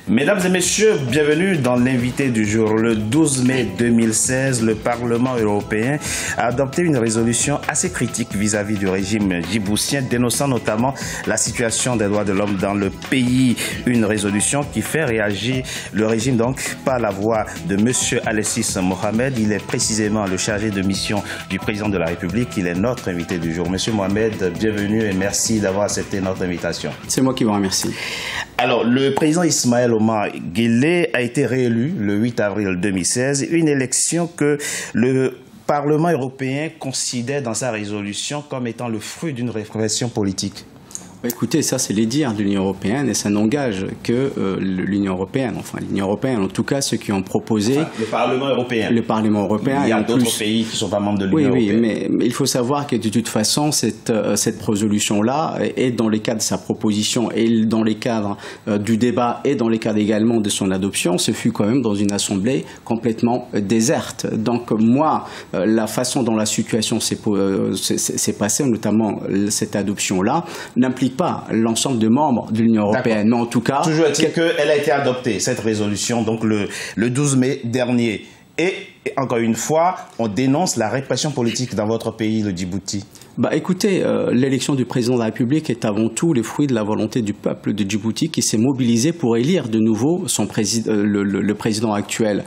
Mesdames et messieurs, bienvenue dans l'invité du jour. Le 12 mai 2016, le Parlement européen a adopté une résolution assez critique vis-à-vis du régime djiboutien, dénonçant notamment la situation des droits de l'homme dans le pays. Une résolution qui fait réagir le régime donc par la voix de M. Alexis Mohamed. Il est précisément le chargé de mission du président de la République. Il est notre invité du jour. Monsieur Mohamed, bienvenue et merci d'avoir accepté notre invitation. C'est moi qui vous remercie. Alors, le président Ismaël Omar Guelleh a été réélu le 8 avril 2016, une élection que le Parlement européen considère dans sa résolution comme étant le fruit d'une réflexion politique. Écoutez, ça c'est les dires de l'Union européenne et ça n'engage que l'Union européenne. Enfin, l'Union européenne, en tout cas, ceux qui ont proposé... Enfin, le Parlement européen. Le Parlement européen. Il y a d'autres pays qui ne sont pas membres de l'Union européenne. Oui, mais il faut savoir que de toute façon, cette résolution-là est dans les cadres de sa proposition et dans les cadres du débat et dans les cadres également de son adoption, ce fut quand même dans une assemblée complètement déserte. Donc moi, la façon dont la situation s'est passée, notamment cette adoption-là, n'implique pas l'ensemble des membres de l'Union européenne, mais en tout cas... Toujours est-il qu'elle a été adoptée, cette résolution, donc le 12 mai dernier. Et encore une fois, on dénonce la répression politique dans votre pays, le Djibouti. Écoutez, l'élection du président de la République est avant tout le fruit de la volonté du peuple de Djibouti qui s'est mobilisé pour élire de nouveau le président actuel.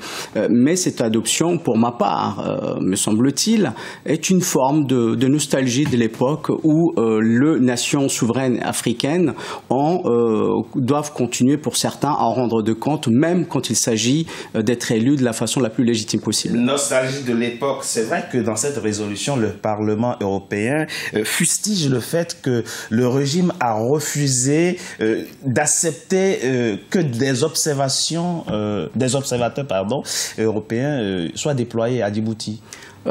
Mais cette adoption, pour ma part, me semble-t-il, est une forme de nostalgie de l'époque où les nations souveraines africaines doivent continuer pour certains à en rendre de compte, même quand il s'agit d'être élus de la façon la plus légitime possible. Nostalgie de l'époque, c'est vrai que dans cette résolution, le Parlement européen fustige le fait que le régime a refusé d'accepter que des observateurs européens soient déployés à Djibouti.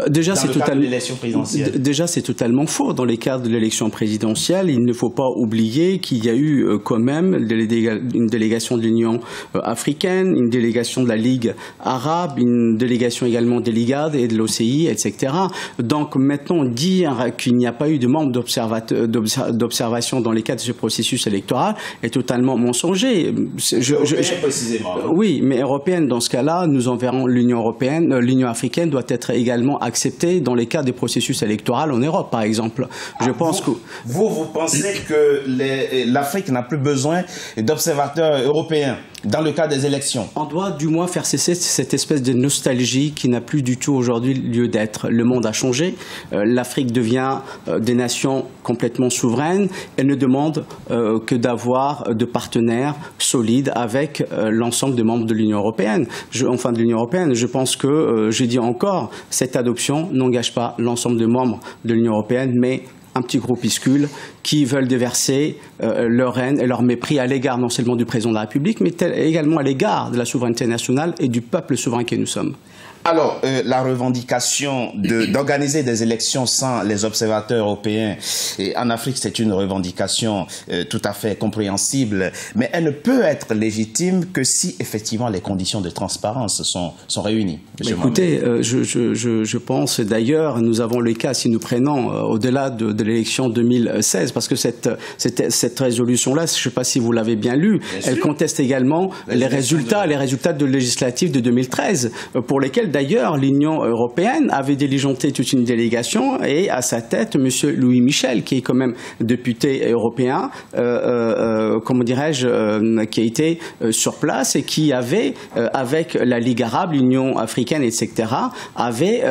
Déjà, c'est totalement faux. Dans les cadres de l'élection présidentielle, il ne faut pas oublier qu'il y a eu quand même une délégation de l'Union africaine, une délégation de la Ligue arabe, une délégation également de l'IGAD et de l'OCI, etc. Donc maintenant, dire qu'il n'y a pas eu de membres d'observation dans les cadres de ce processus électoral est totalement mensonger. Précisément. Oui, mais européenne, dans ce cas-là, nous enverrons l'Union européenne, l'Union africaine doit être également accepté dans les cas des processus électoraux en Europe, par exemple. Vous pensez que l'Afrique n'a plus besoin d'observateurs européens dans le cas des élections? On doit du moins faire cesser cette espèce de nostalgie qui n'a plus du tout aujourd'hui lieu d'être. Le monde a changé, l'Afrique devient des nations complètement souveraines. Elle ne demande que d'avoir de partenaires solides avec l'ensemble des membres de l'Union européenne. Je pense que, je dis encore, cette adoption n'engage pas l'ensemble des membres de l'Union européenne, mais un petit groupuscule qui veulent déverser leur haine et leur mépris à l'égard non seulement du président de la République, mais également à l'égard de la souveraineté nationale et du peuple souverain que nous sommes. Alors, la revendication d'organiser des élections sans les observateurs européens en Afrique, c'est une revendication tout à fait compréhensible, mais elle ne peut être légitime que si effectivement les conditions de transparence sont réunies. Écoutez, je pense d'ailleurs, nous avons le cas, si nous prenons au-delà de l'élection 2016, parce que cette résolution-là, je ne sais pas si vous l'avez bien lue, elle conteste également les résultats de législatives de 2013, pour lesquels d'ailleurs, l'Union européenne avait diligenté toute une délégation et à sa tête, M. Louis Michel, qui est quand même député européen, qui a été sur place et qui avait, avec la Ligue arabe, l'Union africaine, etc., avait,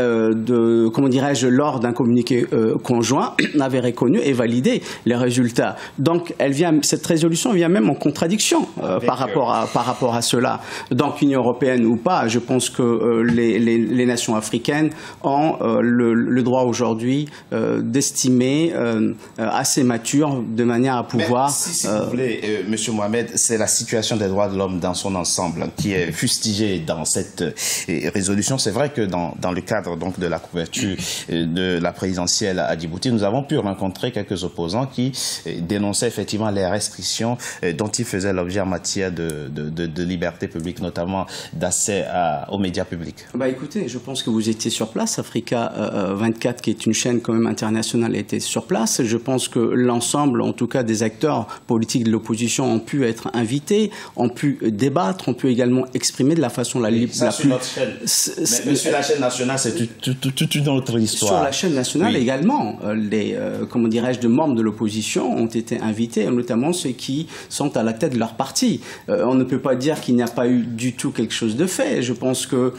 lors d'un communiqué conjoint, avait reconnu et validé les résultats. Donc, cette résolution vient même en contradiction par rapport à cela. Donc, Union européenne ou pas, je pense que les nations africaines ont le droit aujourd'hui d'estimer assez mature de manière à pouvoir... Mais si vous voulez, M. Mohamed, c'est la situation des droits de l'homme dans son ensemble qui est fustigée dans cette résolution. C'est vrai que dans le cadre donc, de la couverture de la présidentielle à Djibouti, nous avons pu rencontrer quelques opposants qui dénonçaient effectivement les restrictions dont ils faisaient l'objet en matière de liberté publique, notamment d'accès aux médias publics. Bah écoutez, je pense que vous étiez sur place. Africa 24, qui est une chaîne quand même internationale, était sur place. Je pense que l'ensemble, en tout cas des acteurs politiques de l'opposition, ont pu être invités, ont pu débattre, ont pu également exprimer de la façon la plus... Notre chaîne. Mais sur la chaîne nationale, c'est toute une autre histoire. Sur la chaîne nationale également, les comment dirais-je, de membres de l'opposition ont été invités, notamment ceux qui sont à la tête de leur parti. On ne peut pas dire qu'il n'y a pas eu du tout quelque chose de fait. Je pense que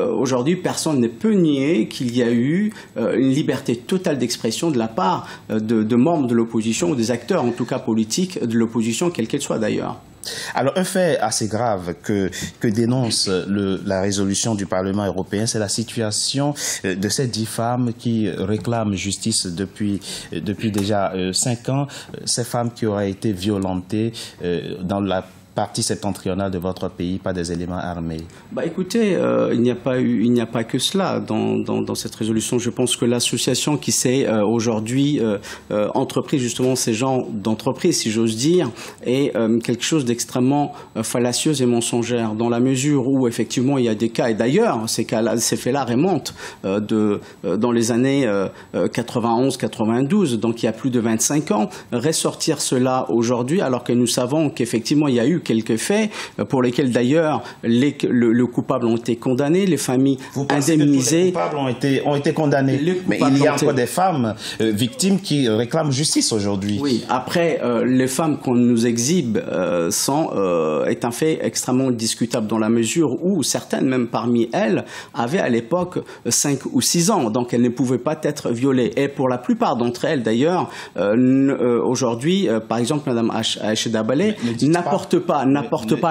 aujourd'hui, personne ne peut nier qu'il y a eu une liberté totale d'expression de la part de membres de l'opposition ou des acteurs, en tout cas politiques, de l'opposition, quelle qu'elle soit d'ailleurs. Alors, un fait assez grave que dénonce la résolution du Parlement européen, c'est la situation de ces 10 femmes qui réclament justice depuis déjà 5 ans. Ces femmes qui auraient été violentées dans la partie septentrionale de votre pays par des éléments armés. Bah écoutez, il n'y a pas que cela dans cette résolution. Je pense que l'association qui s'est aujourd'hui entreprise justement ces genres d'entreprise, si j'ose dire, est quelque chose d'extrêmement fallacieux et mensongère, dans la mesure où effectivement il y a des cas, et d'ailleurs ces faits-là remontent dans les années 91-92, donc il y a plus de 25 ans. Ressortir cela aujourd'hui, alors que nous savons qu'effectivement il y a eu quelques faits pour lesquels d'ailleurs le coupable ont été condamnés, les familles indemnisées. Les coupables ont été condamnés, mais il y a encore des femmes victimes qui réclament justice aujourd'hui. Oui, après les femmes qu'on nous exhibe est un fait extrêmement discutable dans la mesure où certaines, même parmi elles, avaient à l'époque 5 ou 6 ans, donc elles ne pouvaient pas être violées. Et pour la plupart d'entre elles d'ailleurs, aujourd'hui, par exemple, Mme Aïcha Dabale n'apporte pas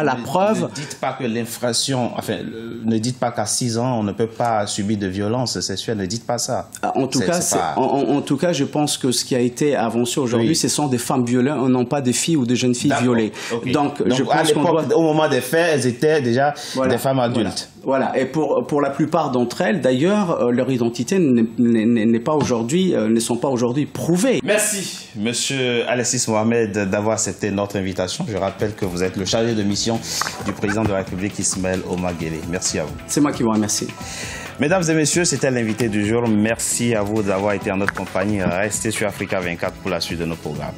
la preuve. Ne dites pas que l'infraction, enfin, ne dites pas qu'à 6 ans, on ne peut pas subir de violence sexuelle, ne dites pas ça. En tout cas, je pense que ce qui a été avancé aujourd'hui, ce sont des femmes violées, non pas des filles ou des jeunes filles violées. Okay. Donc, je pense qu'on doit... Au moment des faits, elles étaient déjà des femmes adultes. Voilà. Et pour la plupart d'entre elles, d'ailleurs, leur identité ne sont pas aujourd'hui prouvées. Merci, Monsieur Alexis Mohamed, d'avoir accepté notre invitation. Je rappelle que vous êtes le chargé de mission du président de la République, Ismaël Omar Guelleh. Merci à vous. C'est moi qui vous remercie. Mesdames et messieurs, c'était l'invité du jour. Merci à vous d'avoir été en notre compagnie. Restez sur Africa 24 pour la suite de nos programmes.